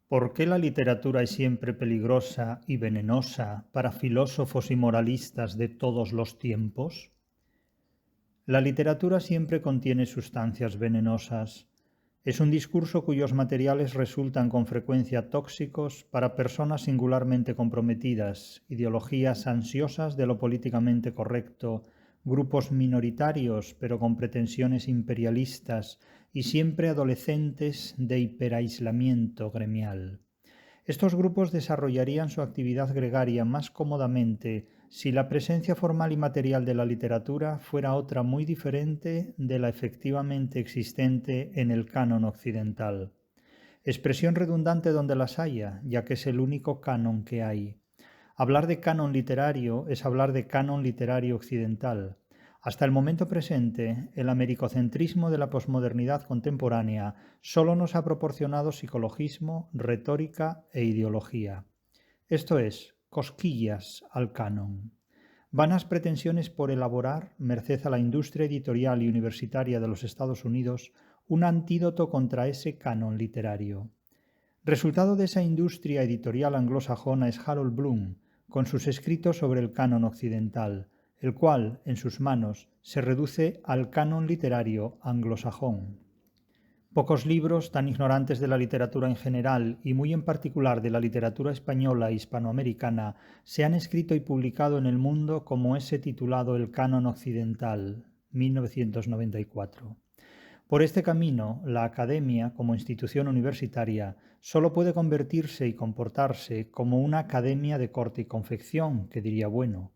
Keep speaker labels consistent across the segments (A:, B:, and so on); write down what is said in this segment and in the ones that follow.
A: ¿Por qué la literatura es siempre peligrosa y venenosa para filósofos y moralistas de todos los tiempos? La literatura siempre contiene sustancias venenosas. Es un discurso cuyos materiales resultan con frecuencia tóxicos para personas singularmente comprometidas, ideologías ansiosas de lo políticamente correcto, grupos minoritarios pero con pretensiones imperialistas y siempre adolescentes de hiperaislamiento gremial. Estos grupos desarrollarían su actividad gregaria más cómodamente si la presencia formal y material de la literatura fuera otra muy diferente de la efectivamente existente en el canon occidental. Expresión redundante donde las haya, ya que es el único canon que hay. Hablar de canon literario es hablar de canon literario occidental. Hasta el momento presente, el americocentrismo de la posmodernidad contemporánea solo nos ha proporcionado psicologismo, retórica e ideología. Esto es, cosquillas al canon. Vanas pretensiones por elaborar, merced a la industria editorial y universitaria de los Estados Unidos, un antídoto contra ese canon literario. Resultado de esa industria editorial anglosajona es Harold Bloom, con sus escritos sobre el canon occidental, el cual, en sus manos, se reduce al canon literario anglosajón. Pocos libros, tan ignorantes de la literatura en general y muy en particular de la literatura española e hispanoamericana, se han escrito y publicado en el mundo como ese titulado El Canon Occidental, 1994. Por este camino, la academia, como institución universitaria, solo puede convertirse y comportarse como una academia de corte y confección, que diría bueno.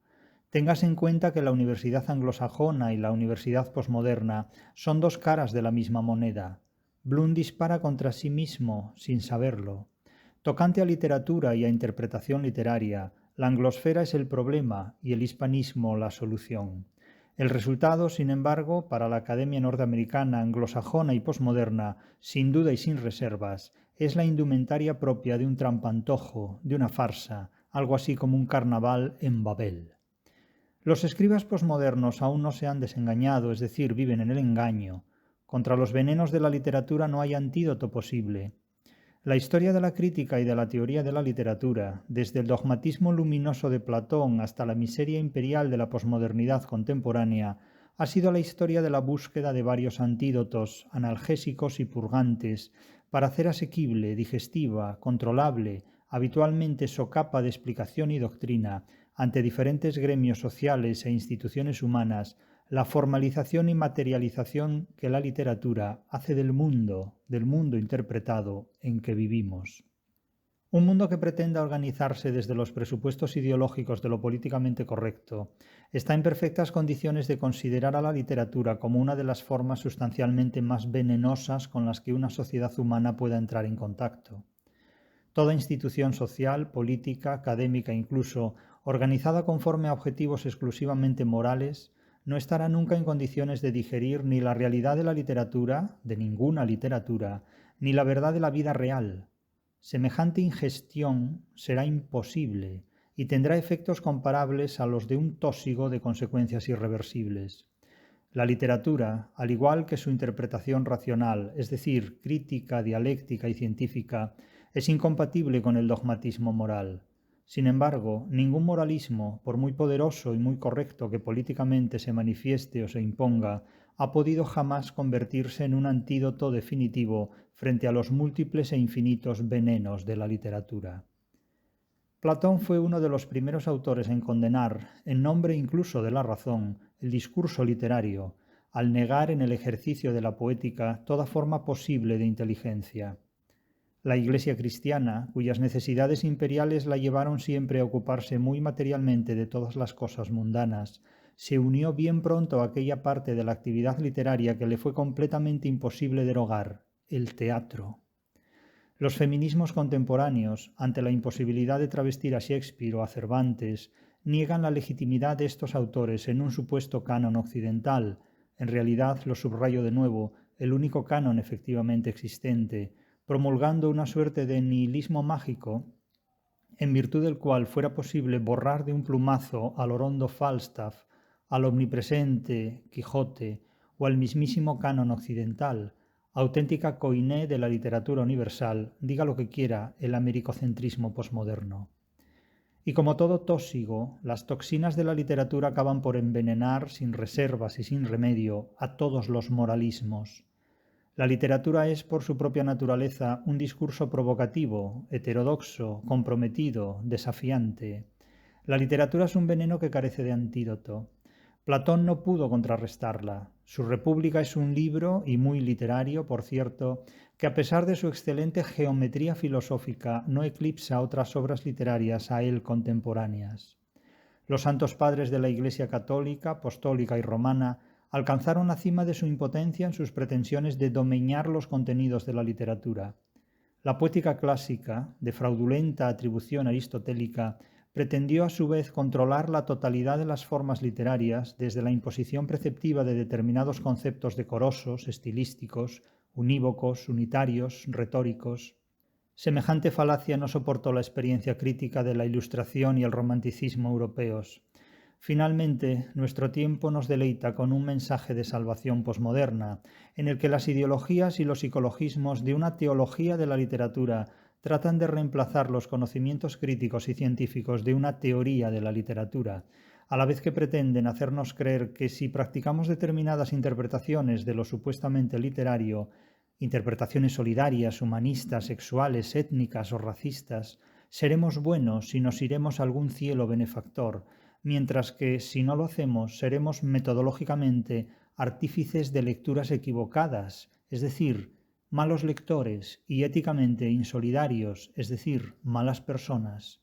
A: Téngase en cuenta que la universidad anglosajona y la universidad posmoderna son dos caras de la misma moneda. Bloom dispara contra sí mismo sin saberlo. Tocante a literatura y a interpretación literaria, la anglosfera es el problema y el hispanismo la solución. El resultado, sin embargo, para la Academia Norteamericana, anglosajona y posmoderna, sin duda y sin reservas, es la indumentaria propia de un trampantojo, de una farsa, algo así como un carnaval en Babel. Los escribas posmodernos aún no se han desengañado, es decir, viven en el engaño. Contra los venenos de la literatura no hay antídoto posible. La historia de la crítica y de la teoría de la literatura, desde el dogmatismo luminoso de Platón hasta la miseria imperial de la posmodernidad contemporánea, ha sido la historia de la búsqueda de varios antídotos, analgésicos y purgantes, para hacer asequible, digestiva, controlable, habitualmente socapa de explicación y doctrina, ante diferentes gremios sociales e instituciones humanas, la formalización y materialización que la literatura hace del mundo interpretado en que vivimos. Un mundo que pretenda organizarse desde los presupuestos ideológicos de lo políticamente correcto está en perfectas condiciones de considerar a la literatura como una de las formas sustancialmente más venenosas con las que una sociedad humana pueda entrar en contacto. Toda institución social, política, académica incluso, organizada conforme a objetivos exclusivamente morales, no estará nunca en condiciones de digerir ni la realidad de la literatura, de ninguna literatura, ni la verdad de la vida real. Semejante ingestión será imposible y tendrá efectos comparables a los de un tósigo de consecuencias irreversibles. La literatura, al igual que su interpretación racional, es decir, crítica, dialéctica y científica, es incompatible con el dogmatismo moral. Sin embargo, ningún moralismo, por muy poderoso y muy correcto que políticamente se manifieste o se imponga, ha podido jamás convertirse en un antídoto definitivo frente a los múltiples e infinitos venenos de la literatura. Platón fue uno de los primeros autores en condenar, en nombre incluso de la razón, el discurso literario, al negar en el ejercicio de la poética toda forma posible de inteligencia. La Iglesia cristiana, cuyas necesidades imperiales la llevaron siempre a ocuparse muy materialmente de todas las cosas mundanas, se unió bien pronto a aquella parte de la actividad literaria que le fue completamente imposible derogar, el teatro. Los feminismos contemporáneos, ante la imposibilidad de travestir a Shakespeare o a Cervantes, niegan la legitimidad de estos autores en un supuesto canon occidental, en realidad, lo subrayo de nuevo, el único canon efectivamente existente, promulgando una suerte de nihilismo mágico, en virtud del cual fuera posible borrar de un plumazo al orondo Falstaff, al omnipresente Quijote o al mismísimo canon occidental, auténtica coiné de la literatura universal, diga lo que quiera el americocentrismo posmoderno. Y como todo tóxico, las toxinas de la literatura acaban por envenenar sin reservas y sin remedio a todos los moralismos. La literatura es, por su propia naturaleza, un discurso provocativo, heterodoxo, comprometido, desafiante. La literatura es un veneno que carece de antídoto. Platón no pudo contrarrestarla. Su República es un libro, y muy literario, por cierto, que a pesar de su excelente geometría filosófica no eclipsa otras obras literarias a él contemporáneas. Los santos padres de la Iglesia católica, apostólica y romana alcanzaron la cima de su impotencia en sus pretensiones de domeñar los contenidos de la literatura. La poética clásica, de fraudulenta atribución aristotélica, pretendió a su vez controlar la totalidad de las formas literarias desde la imposición preceptiva de determinados conceptos decorosos, estilísticos, unívocos, unitarios, retóricos. Semejante falacia no soportó la experiencia crítica de la Ilustración y el Romanticismo europeos. Finalmente, nuestro tiempo nos deleita con un mensaje de salvación posmoderna, en el que las ideologías y los psicologismos de una teología de la literatura tratan de reemplazar los conocimientos críticos y científicos de una teoría de la literatura, a la vez que pretenden hacernos creer que si practicamos determinadas interpretaciones de lo supuestamente literario, interpretaciones solidarias, humanistas, sexuales, étnicas o racistas, seremos buenos y nos iremos a algún cielo benefactor, mientras que, si no lo hacemos, seremos metodológicamente artífices de lecturas equivocadas, es decir, malos lectores, y éticamente insolidarios, es decir, malas personas.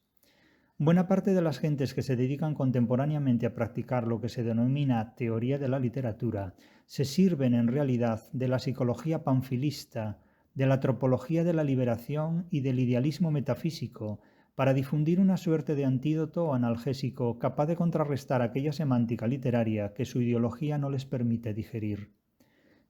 A: Buena parte de las gentes que se dedican contemporáneamente a practicar lo que se denomina teoría de la literatura se sirven en realidad de la psicología panfilista, de la tropología de la liberación y del idealismo metafísico para difundir una suerte de antídoto o analgésico capaz de contrarrestar aquella semántica literaria que su ideología no les permite digerir.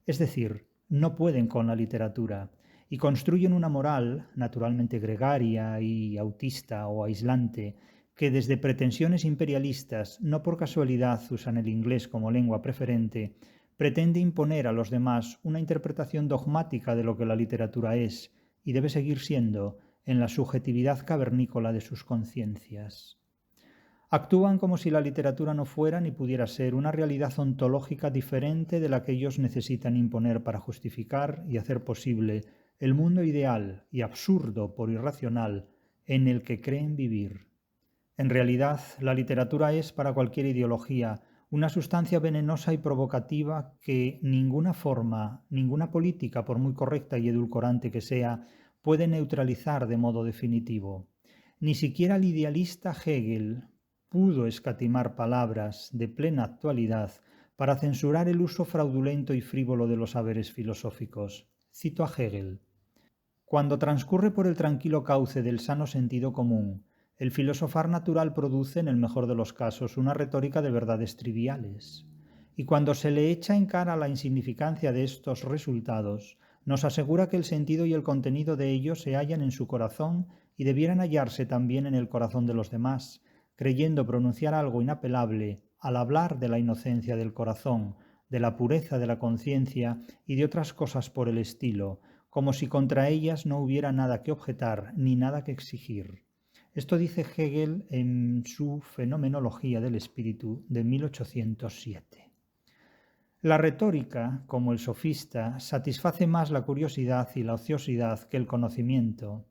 A: Es decir, no pueden con la literatura y construyen una moral, naturalmente gregaria y autista o aislante, que desde pretensiones imperialistas, no por casualidad usan el inglés como lengua preferente, pretende imponer a los demás una interpretación dogmática de lo que la literatura es y debe seguir siendo en la subjetividad cavernícola de sus conciencias. Actúan como si la literatura no fuera ni pudiera ser una realidad ontológica diferente de la que ellos necesitan imponer para justificar y hacer posible el mundo ideal y absurdo por irracional en el que creen vivir. En realidad, la literatura es, para cualquier ideología, una sustancia venenosa y provocativa que ninguna forma, ninguna política, por muy correcta y edulcorante que sea, puede neutralizar de modo definitivo. Ni siquiera el idealista Hegel pudo escatimar palabras de plena actualidad para censurar el uso fraudulento y frívolo de los saberes filosóficos. Cito a Hegel. Cuando transcurre por el tranquilo cauce del sano sentido común, el filosofar natural produce, en el mejor de los casos, una retórica de verdades triviales. Y cuando se le echa en cara la insignificancia de estos resultados, nos asegura que el sentido y el contenido de ellos se hallan en su corazón y debieran hallarse también en el corazón de los demás, creyendo pronunciar algo inapelable al hablar de la inocencia del corazón, de la pureza de la conciencia y de otras cosas por el estilo, como si contra ellas no hubiera nada que objetar ni nada que exigir. Esto dice Hegel en su Fenomenología del Espíritu de 1807. La retórica, como el sofista, satisface más la curiosidad y la ociosidad que el conocimiento.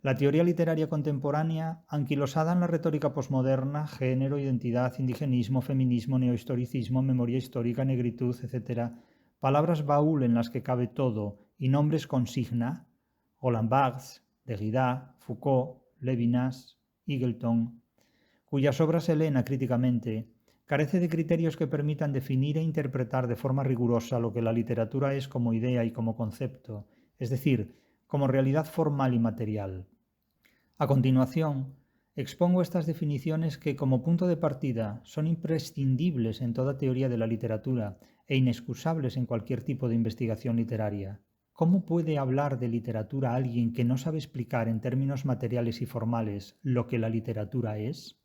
A: La teoría literaria contemporánea, anquilosada en la retórica posmoderna, género, identidad, indigenismo, feminismo, neohistoricismo, memoria histórica, negritud, etc., palabras baúl en las que cabe todo y nombres consigna, Roland Barthes, Derrida, Foucault, Levinas, Eagleton, cuyas obras se leen acríticamente, carece de criterios que permitan definir e interpretar de forma rigurosa lo que la literatura es como idea y como concepto, es decir, como realidad formal y material. A continuación, expongo estas definiciones que, como punto de partida, son imprescindibles en toda teoría de la literatura e inexcusables en cualquier tipo de investigación literaria. ¿Cómo puede hablar de literatura alguien que no sabe explicar en términos materiales y formales lo que la literatura es?